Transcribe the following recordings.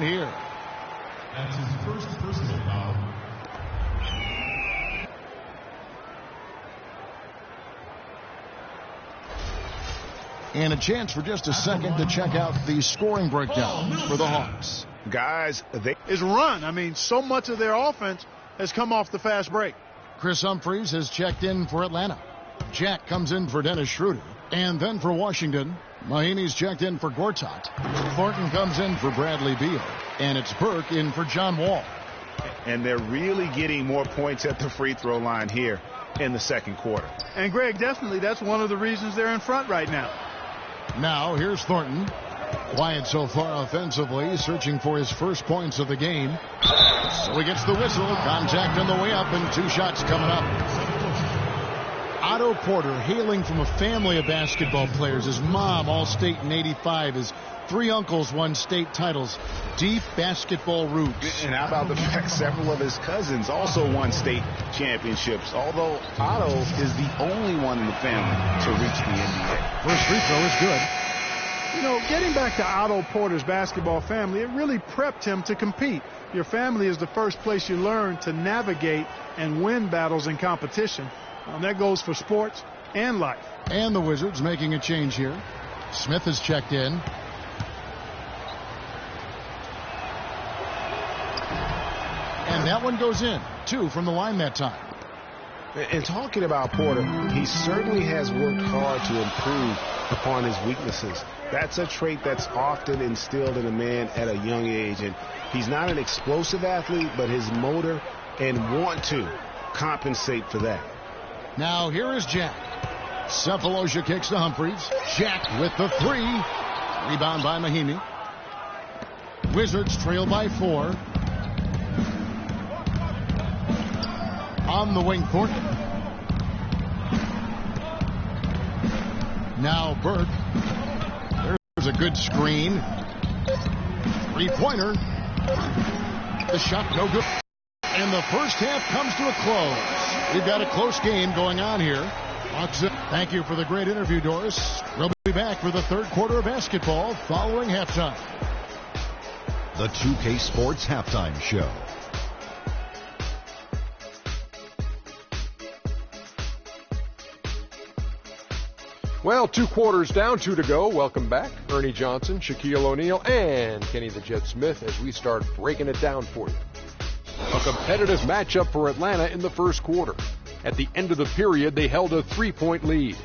here. That's his first personal foul. And a chance for just a second to check out the scoring breakdown for the Hawks. Guys, is run. I mean, so much of their offense has come off the fast break. Chris Humphries has checked in for Atlanta. Jack comes in for Dennis Schroeder. And then for Washington, Mahinmi's checked in for Gortat. Thornton comes in for Bradley Beal. And it's Burke in for John Wall. And they're really getting more points at the free throw line here in the second quarter. And, Greg, definitely that's one of the reasons they're in front right now. Now, here's Thornton. Quiet so far offensively, searching for his first points of the game. So he gets the whistle. Contact on the way up, and 2 shots coming up. Otto Porter, hailing from a family of basketball players. His mom, All-State in '85. His 3 uncles won state titles. Deep basketball roots. And how about the fact several of his cousins also won state championships, although Otto is the only one in the family to reach the NBA. First free throw is good. You know, getting back to Otto Porter's basketball family, it really prepped him to compete. Your family is the first place you learn to navigate and win battles in competition. That goes for sports and life. And the Wizards making a change here. Smith has checked in. And that one goes in. 2 from the line that time. And talking about Porter, he certainly has worked hard to improve upon his weaknesses. That's a trait that's often instilled in a man at a young age. And he's not an explosive athlete, but his motor and want to compensate for that. Now here is Jack. Cephalosha kicks to Humphries. Jack with the 3. Rebound by Mahinmi. Wizards trail by 4. On the wing, Thornton. Now Burke. There's a good screen. 3-pointer. The shot no good. And the first half comes to a close. We've got a close game going on here. Thank you for the great interview, Doris. We'll be back for the third quarter of basketball following halftime. The 2K Sports Halftime Show. Well, 2 quarters down, 2 to go. Welcome back. Ernie Johnson, Shaquille O'Neal, and Kenny the Jet Smith as we start breaking it down for you. A competitive matchup for Atlanta in the first quarter. At the end of the period, they held a 3-point lead.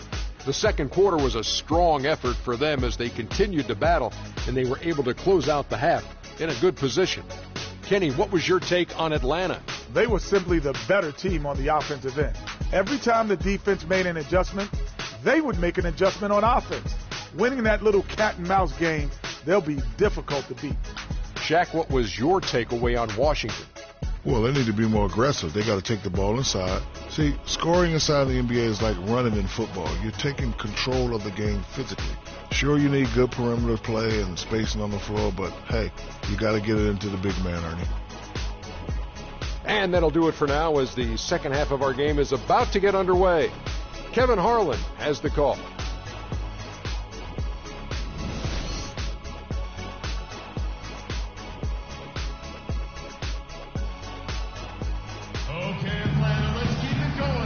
The second quarter was a strong effort for them as they continued to battle, and they were able to close out the half in a good position. Kenny, what was your take on Atlanta? They were simply the better team on the offensive end. Every time the defense made an adjustment, they would make an adjustment on offense. Winning that little cat and mouse game, they'll be difficult to beat. Shaq, what was your takeaway on Washington? Well, they need to be more aggressive. They got to take the ball inside. See, scoring inside the NBA is like running in football. You're taking control of the game physically. Sure, you need good perimeter play and spacing on the floor, but hey, you got to get it into the big man, Ernie. And that'll do it for now as the second half of our game is about to get underway. Kevin Harlan has the call.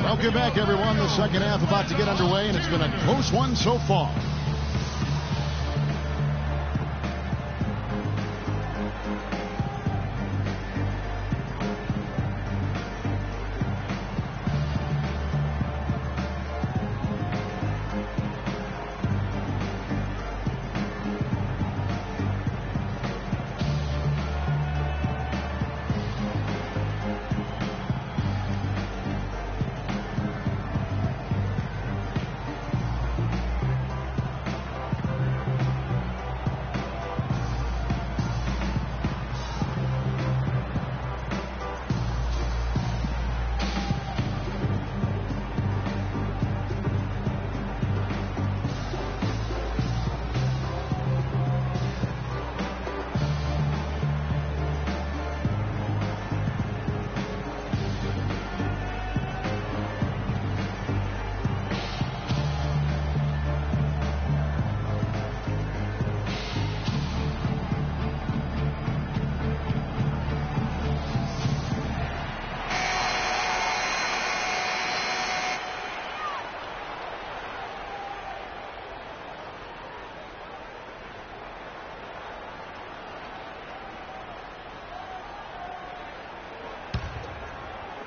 Welcome back, everyone. The second half about to get underway, and it's been a close one so far.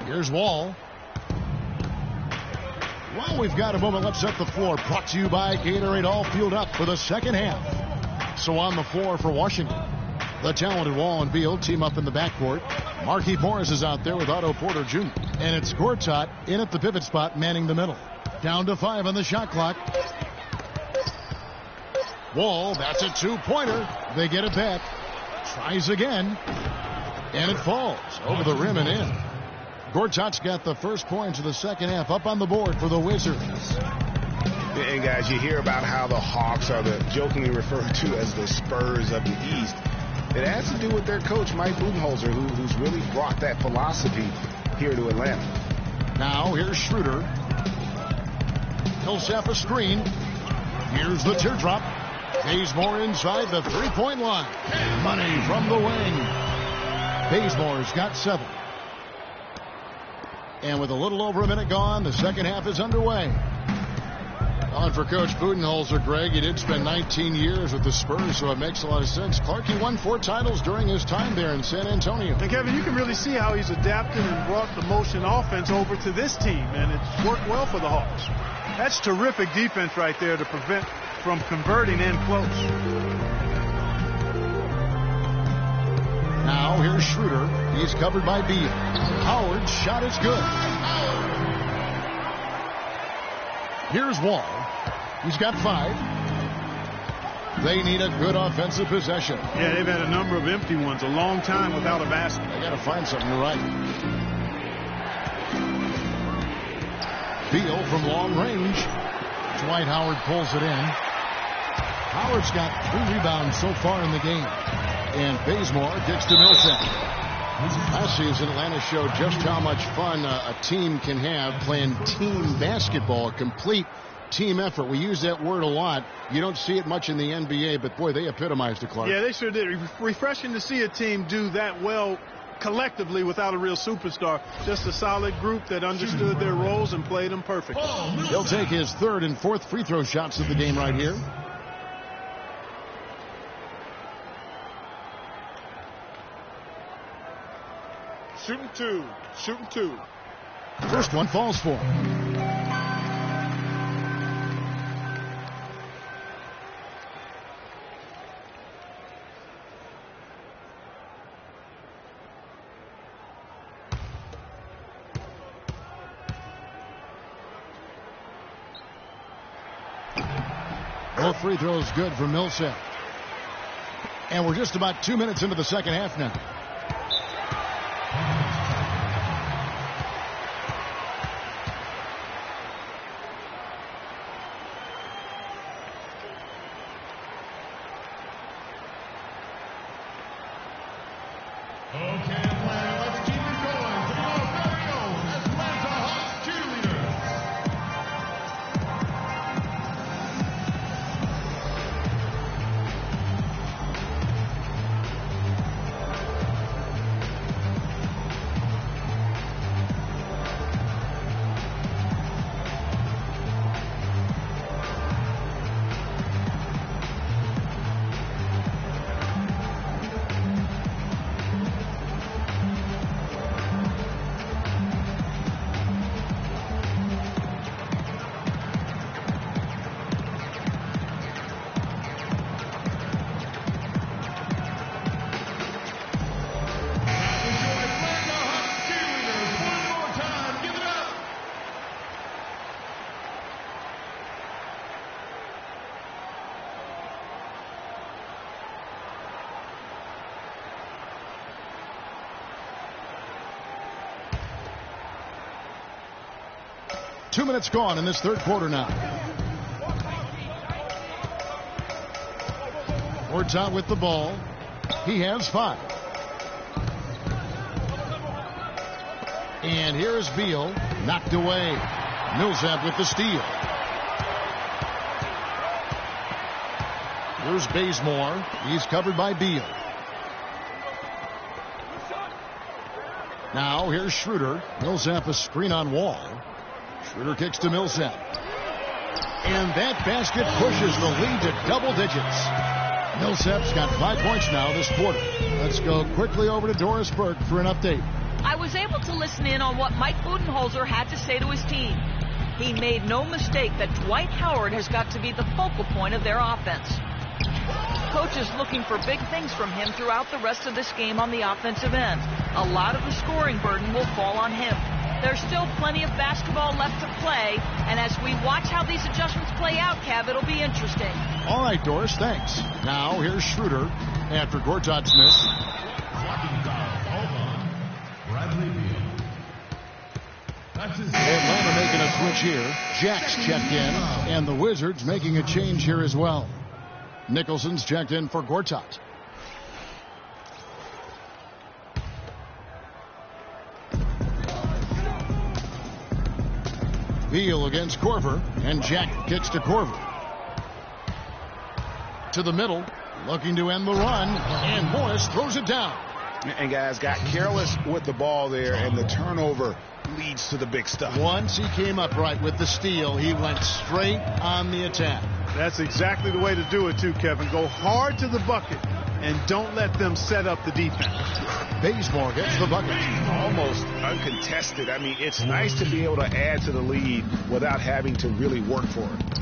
Here's Wall. Well, we've got a moment. Let's set the floor. Brought to you by Gatorade. All fueled up for the second half. So on the floor for Washington, the talented Wall and Beal team up in the backcourt. Markieff Morris is out there with Otto Porter Jr. And it's Gortat in at the pivot spot, manning the middle. Down to 5 on the shot clock. Wall, that's a two-pointer. They get it back. Tries again. And it falls over the rim and in. Gortat's got the first points of the second half up on the board for the Wizards. And guys, you hear about how the Hawks are the jokingly referred to as the Spurs of the East. It has to do with their coach, Mike Budenholzer, who's really brought that philosophy here to Atlanta. Now here's Schroeder. Millsap a screen. Here's the teardrop. Bazemore inside the three-point line. Money from the wing. Bazemore's got 7. And with a little over a minute gone, the second half is underway. On for Coach Budenholzer, Greg, he did spend 19 years with the Spurs, so it makes a lot of sense. Clark, he won 4 titles during his time there in San Antonio. And Kevin, you can really see how he's adapted and brought the motion offense over to this team, and it's worked well for the Hawks. That's terrific defense right there to prevent from converting in close. Now here's Schroeder. He's covered by Beal. Howard's shot is good. Here's Wall. He's got 5. They need a good offensive possession. Yeah, they've had a number of empty ones, a long time without a basket. They got to find something to right. Beal from long range. Dwight Howard pulls it in. Howard's got 3 rebounds so far in the game. And Bazemore gets to Millsap. Last season, Atlanta showed just how much fun a team can have playing team basketball, a complete team effort. We use that word a lot. You don't see it much in the NBA, but boy, they epitomized it, Clark. Yeah, they sure did. Refreshing to see a team do that well collectively without a real superstar. Just a solid group that understood their roles and played them perfectly. He'll take his 3rd and 4th free throw shots of the game right here. Shooting 2. Shooting 2. First one falls for him. Both free throws good for Millsap. And we're just about 2 minutes into the second half now. Okay, Atlanta, let's keep it going. To your very own Atlanta Hawks cheerleaders. Two minutes gone in this third quarter now. Gortat with the ball. He has 5. And here's Beal. Knocked away. Millsap with the steal. Here's Bazemore. He's covered by Beal. Now here's Schroeder. Millsap a screen on Wall. Schroeder kicks to Millsap. And that basket pushes the lead to double digits. Millsap's got 5 points now this quarter. Let's go quickly over to Doris Burke for an update. I was able to listen in on what Mike Budenholzer had to say to his team. He made no mistake that Dwight Howard has got to be the focal point of their offense. Coach is looking for big things from him throughout the rest of this game on the offensive end. A lot of the scoring burden will fall on him. There's still plenty of basketball left to play, and as we watch how these adjustments play out, Kev, it'll be interesting. All right, Doris, thanks. Now here's Schroeder after Gortat Smith. Blocking foul. Hold on. Bradley Beal. That's his Atlanta making a switch here. Jack's checked in, and the Wizards making a change here as well. Nicholson's checked in for Gortat. Beal against Korver, and Jack kicks to Korver. To the middle, looking to end the run, and Morris throws it down. And guys got careless with the ball there, and the turnover leads to the big stuff. Once he came up right with the steal, he went straight on the attack. That's exactly the way to do it, too, Kevin. Go hard to the bucket and don't let them set up the defense. Bazemore gets the bucket. Almost uncontested. I mean, it's nice to be able to add to the lead without having to really work for it.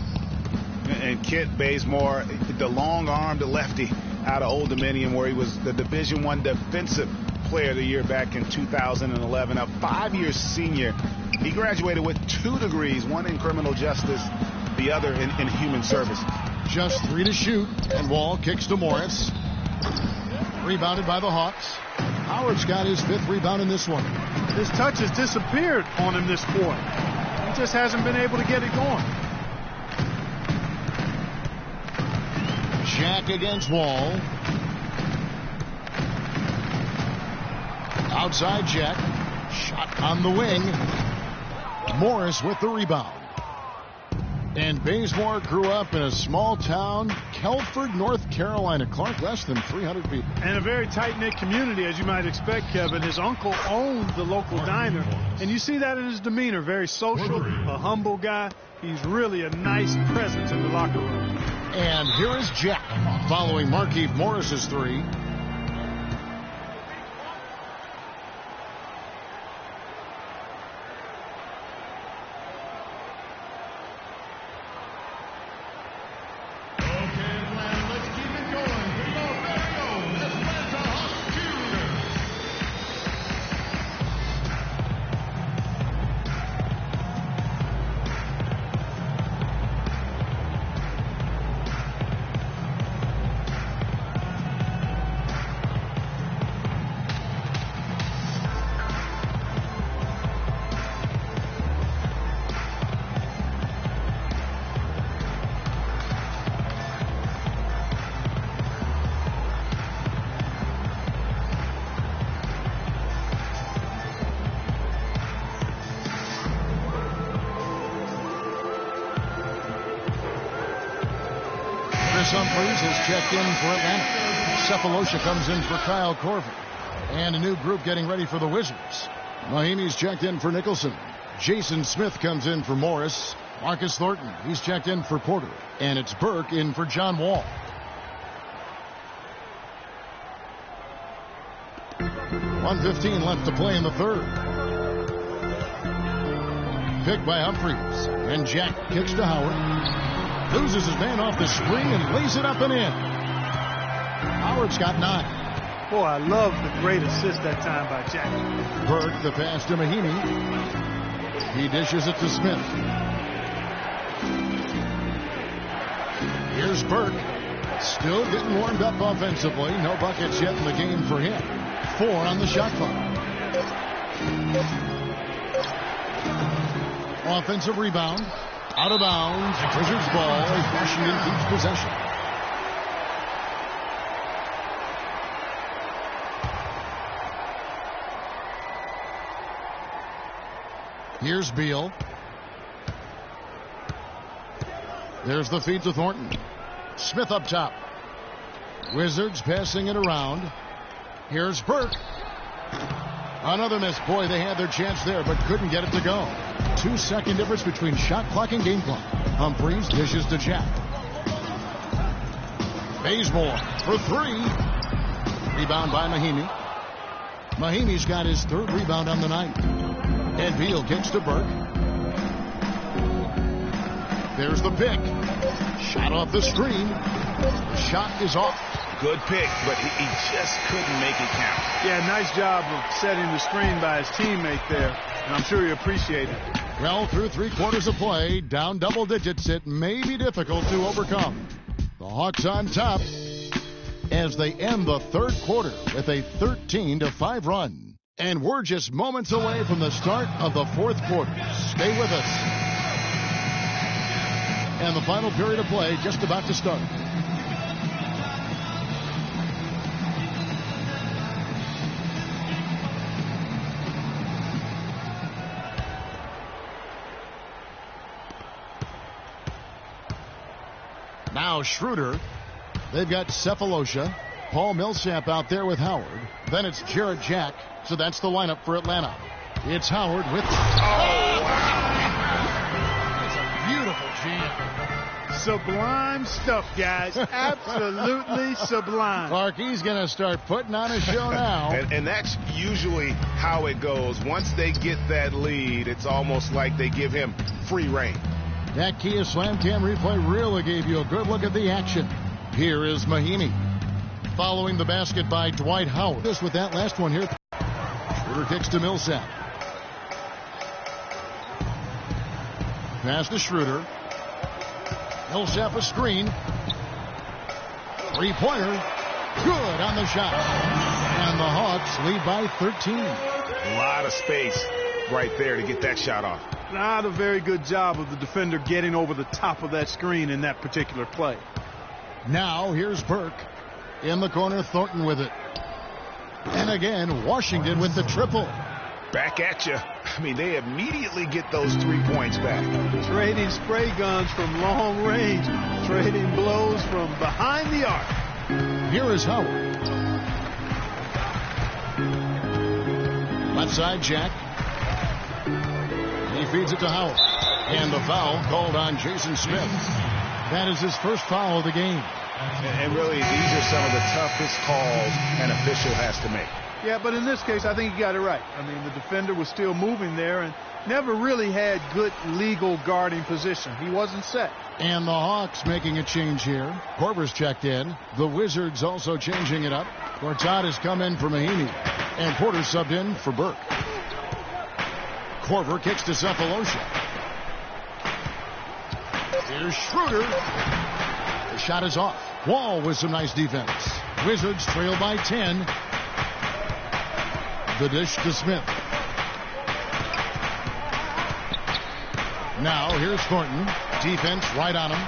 And Kent Bazemore, the long-armed lefty out of Old Dominion, where he was the Division I Defensive Player of the Year back in 2011. A 5-year senior. He graduated with 2 degrees, one in criminal justice, the other in human service. Just 3 to shoot, and Wall kicks to Morris. Rebounded by the Hawks. Howard's got his 5th rebound in this one. His touch has disappeared on him this quarter. He just hasn't been able to get it going. Jack against Wall. Outside Jack. Shot on the wing. Morris with the rebound. And Bazemore grew up in a small town, Kelford, North Carolina. Clark, less than 300 people. And a very tight-knit community, as you might expect, Kevin. His uncle owned the local diner, and you see that in his demeanor. Very social, a humble guy. He's really a nice presence in the locker room. And here is Jack following Markieff Morris's 3. Humphreys has checked in for Atlanta. Cephalosha comes in for Kyle Korver. And a new group getting ready for the Wizards. Mahimi's checked in for Nicholson. Jason Smith comes in for Morris. Marcus Thornton, he's checked in for Porter. And it's Burke in for John Wall. .115 left to play in the third. Picked by Humphreys. And Jack kicks to Howard. Loses his man off the screen and lays it up and in. Howard's got 9. Boy, I love the great assist that time by Jack. Burke, the pass to Mahimi. He dishes it to Smith. Here's Burke. Still getting warmed up offensively. No buckets yet in the game for him. 4 on the shot clock. Offensive rebound. Out of bounds. Wizards ball. Washington keeps possession. Here's Beal. There's the feed to Thornton. Smith up top. Wizards passing it around. Here's Burke. Another miss. Boy, they had their chance there, but couldn't get it to go. 2-second difference between shot clock and game clock. Humphreys dishes to Jack. Bazemore for 3. Rebound by Mahimi. Mahimi's got his third rebound on the night. And Beal kicks to Burke. There's the pick. Shot off the screen. The shot is off. Good pick, but he just couldn't make it count. Yeah, nice job of setting the screen by his teammate there, and I'm sure he appreciated it. Well, through 3/4 of play, down double digits, it may be difficult to overcome. The Hawks on top as they end the third quarter with a 13-5 run. And we're just moments away from the start of the fourth quarter. Stay with us. And the final period of play just about to start. Now Schroeder. They've got Cephalosha. Paul Millsap out there with Howard. Then it's Jarrett Jack. So that's the lineup for Atlanta. It's Howard with... Oh, wow. That's a beautiful jam. Sublime stuff, guys. Absolutely sublime. Clarkie's going to start putting on a show now. And that's usually how it goes. Once they get that lead, it's almost like they give him free reign. That Kia Slam Cam replay really gave you a good look at the action. Here is Mahimi. Following the basket by Dwight Howard. Just with that last one here. Schroeder kicks to Millsap. Pass to Schroeder. Millsap a screen. Three-pointer. Good on the shot. And the Hawks lead by 13. A lot of space right there to get that shot off. Not a very good job of the defender getting over the top of that screen in that particular play. Now here's Burke. In the corner, Thornton with it. And again, Washington with the triple. Back at you. I mean, they immediately get those 3 points back. Trading spray guns from long range. Trading blows from behind the arc. Here is Howard. Left side, Jack. He feeds it to Howard. And the foul called on Jason Smith. That is his first foul of the game. And really, these are some of the toughest calls an official has to make. Yeah, but in this case, I think he got it right. I mean, the defender was still moving there and never really had good legal guarding position. He wasn't set. And the Hawks making a change here. Korver's checked in. The Wizards also changing it up. Gortat has come in for Mahimi. And Porter subbed in for Burke. Korver kicks to Cephalosha. Here's Schroeder. The shot is off. Wall with some nice defense. Wizards trail by 10. The dish to Smith. Now here's Thornton. Defense right on him.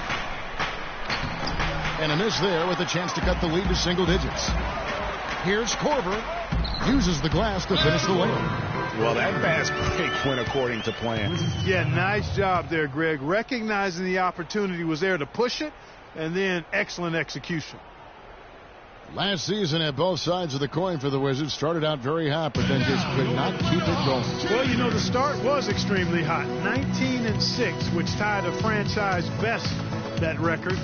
And a miss there with a chance to cut the lead to single digits. Here's Korver. Uses the glass to finish the layup. Well, that fast break went according to plan. Yeah, nice job there, Greg. Recognizing the opportunity was there to push it, and then excellent execution. Last season at both sides of the coin for the Wizards started out very hot, but then just could not keep it going. Well, you know, the start was extremely hot. 19-6, which tied a franchise best, that record.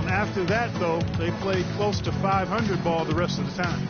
After that, though, they played close to 500 ball the rest of the time.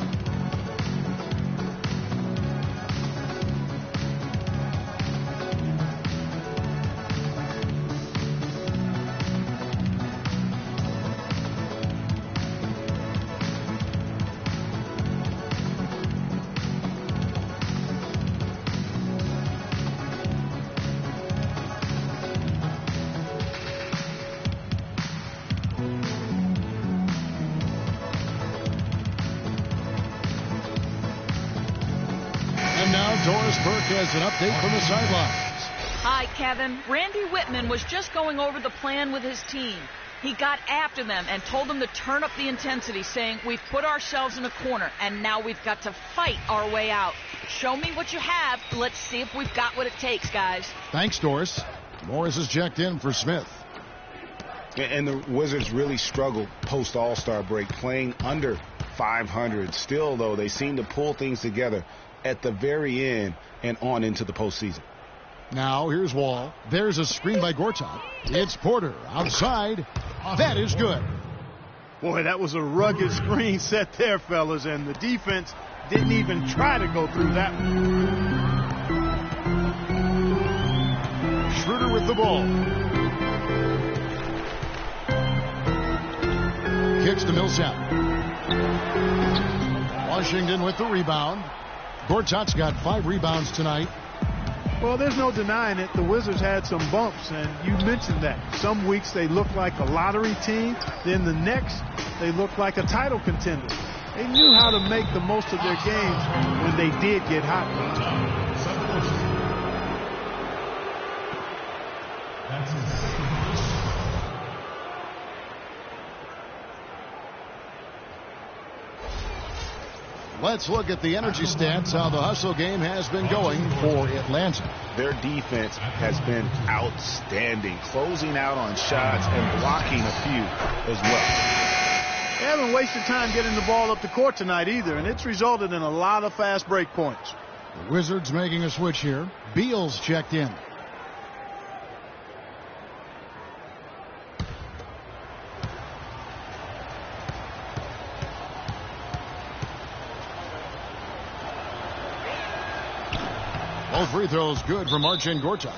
Has an update from the sidelines. Hi, Kevin. Randy Whitman was just going over the plan with his team. He got after them and told them to turn up the intensity, saying, we've put ourselves in a corner, and now we've got to fight our way out. Show me what you have. Let's see if we've got what it takes, guys. Thanks, Doris. Morris is checked in for Smith. And the Wizards really struggled post All-Star break, playing under 500. Still, though, they seem to pull things together at the very end and on into the postseason. Now here's Wall. There's a screen by Gortat. It's Porter outside. That is good. Boy, that was a rugged screen set there, fellas, and the defense didn't even try to go through that one. Schroeder with the ball. Kicks to Millsap. Washington with the rebound. Gortat's got 5 rebounds tonight. Well, there's no denying it. The Wizards had some bumps, and you mentioned that. Some weeks they look like a lottery team. Then the next, they look like a title contender. They knew how to make the most of their games when they did get hot. That's his second. Let's look at the energy stats, how the hustle game has been going for Atlanta. Their defense has been outstanding, closing out on shots and blocking a few as well. They haven't wasted time getting the ball up the court tonight either, and it's resulted in a lot of fast break points. The Wizards making a switch here. Beal's checked in. Both free throws good for Marcin Gortat.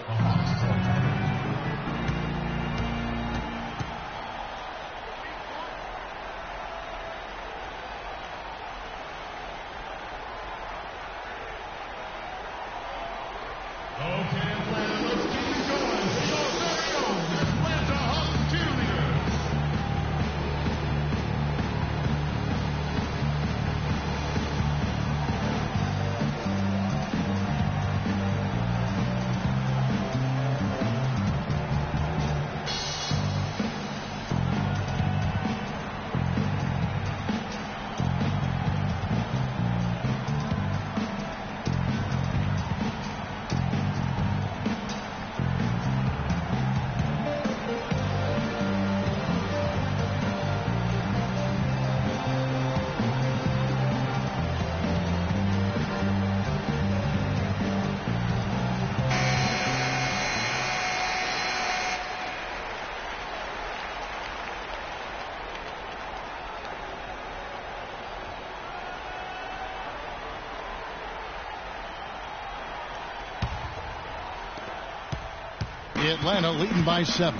Atlanta leading by 7.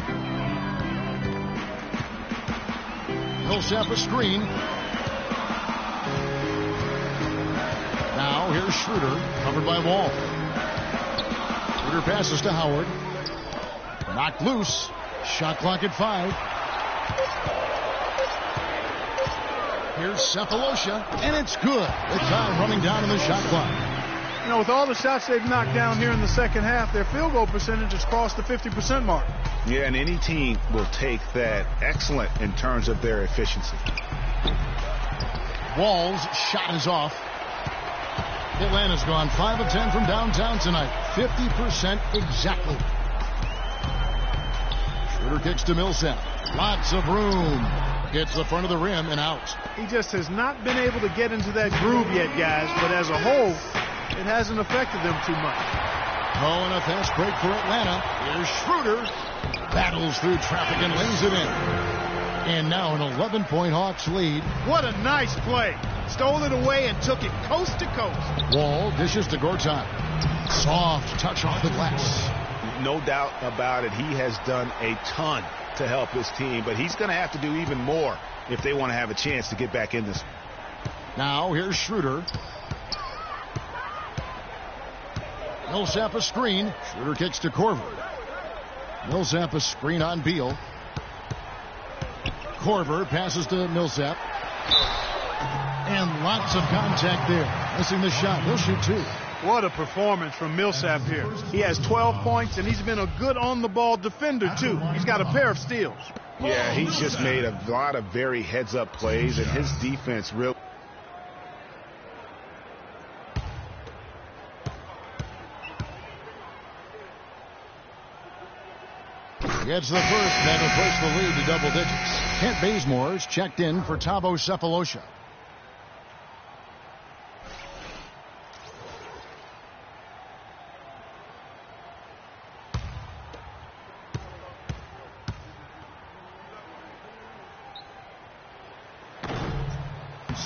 Millsap a screen. Now here's Schroeder, covered by Wall. Schroeder passes to Howard. Knocked loose. Shot clock at 5. Here's Cephalosha, and it's good. The time running down in the shot clock. You know, with all the shots they've knocked down here in the second half, their field goal percentage has crossed the 50% mark. Yeah, and any team will take that excellent in terms of their efficiency. Wall's shot is off. Atlanta's gone 5 of 10 from downtown tonight. 50% exactly. Schroeder kicks to Millsap. Lots of room. Hits the front of the rim and out. He just has not been able to get into that groove yet, guys, but as a whole, it hasn't affected them too much. Oh, and a fast break for Atlanta. Here's Schroeder. Battles through traffic and lays it in. And now an 11-point Hawks lead. What a nice play. Stole it away and took it coast to coast. Wall dishes to Gortat. Soft touch off the glass. No doubt about it. He has done a ton to help his team, but he's going to have to do even more if they want to have a chance to get back in this. Now here's Schroeder. Millsap a screen. Schroeder kicks to Korver. Millsap a screen on Beal. Korver passes to Millsap. And lots of contact there. Missing the shot. He'll shoot 2. What a performance from Millsap here. He has 12 points, and he's been a good on-the-ball defender, too. He's got a pair of steals. Yeah, he's just made a lot of very heads-up plays, and his defense really... Gets the first, that'll push the lead to double digits. Kent Bazemore's checked in for Thabo Cephalosha.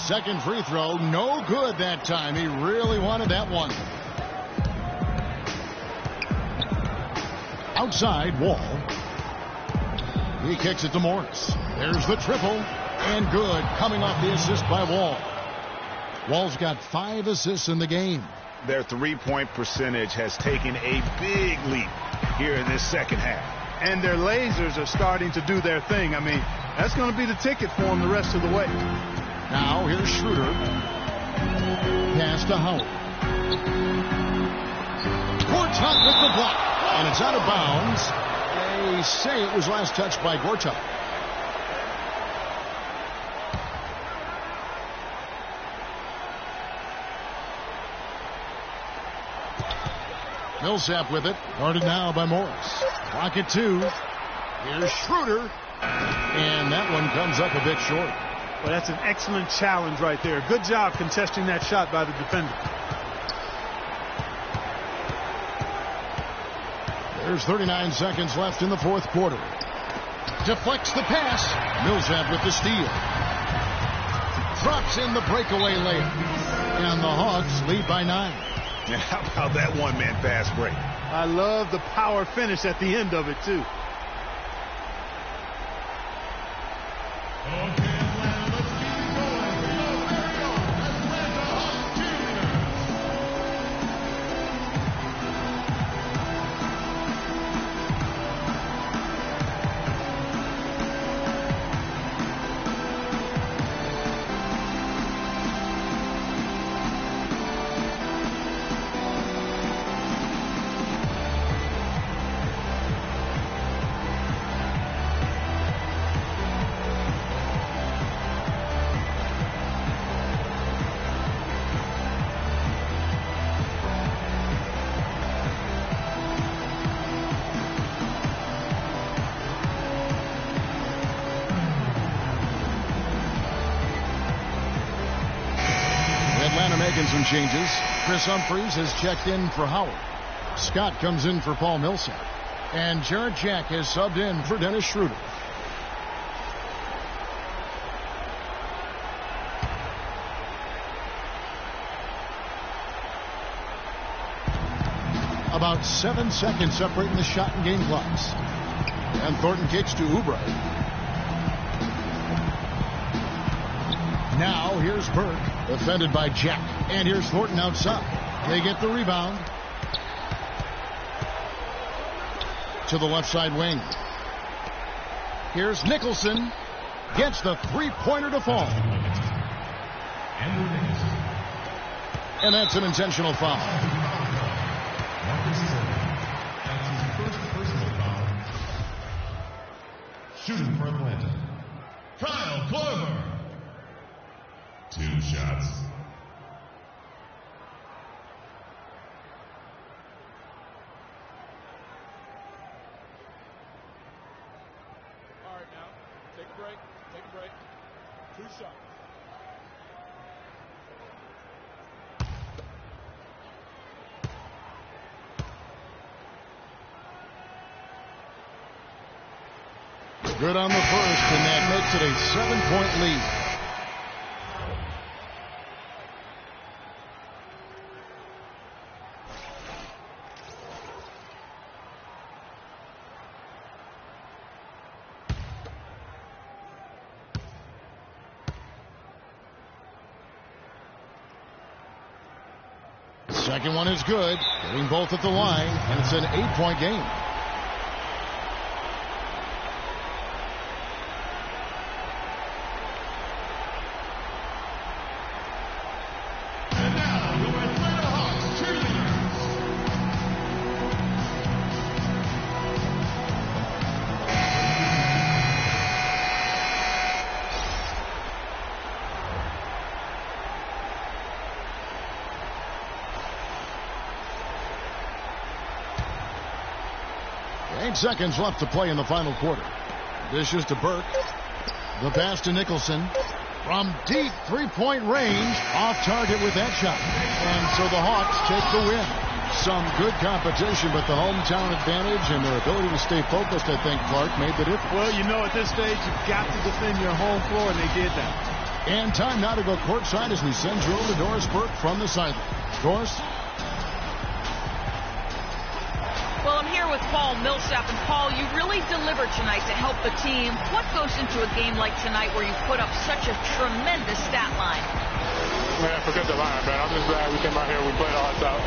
Second free throw, no good that time. He really wanted that one. Outside, Wall. He kicks it to Morris. There's the triple, and good, coming off the assist by Wall. Wall's got 5 assists in the game. Their three-point percentage has taken a big leap here in this second half. And their lasers are starting to do their thing. I mean, that's going to be the ticket for them the rest of the way. Now here's Schroeder. Pass to Howard. Gortat with the block. And it's out of bounds. They say it was last touched by Gortat. Millsap with it. Guarded now by Morris. Clock at 2. Here's Schroeder. And that one comes up a bit short. Well, that's an excellent challenge right there. Good job contesting that shot by the defender. There's 39 seconds left in the fourth quarter. Deflects the pass. Millsap with the steal. Drops in the breakaway layup. And the Hawks lead by 9. And how about that one-man fast break? I love the power finish at the end of it, too. Okay, Atlanta, let's keep it going. Here we go. Atlanta Hawks cheerleaders. Making some changes. Chris Humphries has checked in for Howard. Scott comes in for Paul Millsap. And Jared Jack has subbed in for Dennis Schroeder. About 7 seconds separating the shot and game clocks. And Thornton kicks to Oubre. Now here's Burke, defended by Jack. And here's Thornton outside. They get the rebound. To the left side wing. Here's Nicholson. Gets the three-pointer to fall. And that's an intentional foul. That's his first personal foul. Shooting for Atlanta. Kyle Korver. 2 shots. All right, now, take a break. 2 shots. Good on the first, and that makes it a 7-point lead. Second one is good. Getting both at the line, and it's an 8-point game. And now, your Atlanta Hawks cheerleaders. Eight seconds left to play in the final quarter. Dishes to Burke. The pass to Nicholson. From deep three-point range. Off target with that shot. And so the Hawks take the win. Some good competition, but the hometown advantage and their ability to stay focused, I think, Clark, made the difference. Well, you know, at this stage, you've got to defend your home floor, and they did that. And time now to go courtside as we send you over to Doris Burke from the sideline. Doris? Well, I'm here with Paul Millsap. And Paul, you really delivered tonight to help the team. What goes into a game like tonight where you put up such a tremendous stat line? Man, forget the line, man. I'm just glad we came out here and we played our hearts out.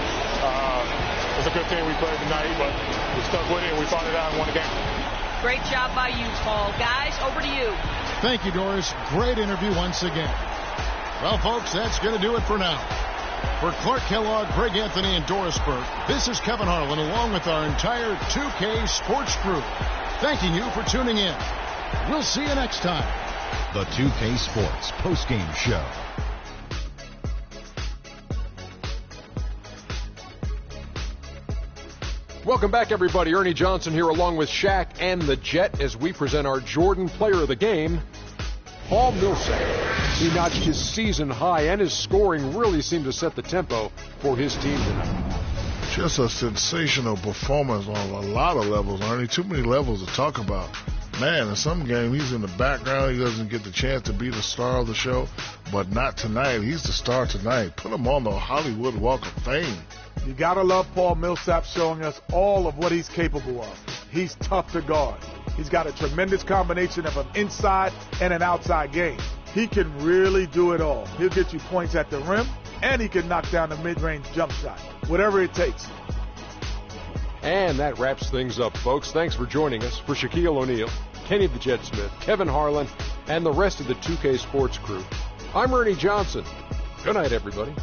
It's a good team we played tonight, but we stuck with it and we fought it out and won the game. Great job by you, Paul. Guys, over to you. Thank you, Doris. Great interview once again. Well, folks, that's going to do it for now. For Clark Kellogg, Greg Anthony, and Doris Burke, this is Kevin Harlan along with our entire 2K Sports crew, thanking you for tuning in. We'll see you next time. The 2K Sports postgame show. Welcome back, everybody. Ernie Johnson here along with Shaq and the Jet as we present our Jordan Player of the Game, Paul Millsap. He notched his season high, and his scoring really seemed to set the tempo for his team tonight. Just a sensational performance on a lot of levels, Ernie. Too many levels to talk about. Man, in some game, he's in the background. He doesn't get the chance to be the star of the show, but not tonight. He's the star tonight. Put him on the Hollywood Walk of Fame. You got to love Paul Millsap showing us all of what he's capable of. He's tough to guard. He's got a tremendous combination of an inside and an outside game. He can really do it all. He'll get you points at the rim, and he can knock down the mid-range jump shot, whatever it takes. And that wraps things up, folks. Thanks for joining us. For Shaquille O'Neal, Kenny the Jet Smith, Kevin Harlan, and the rest of the 2K Sports crew, I'm Ernie Johnson. Good night, everybody.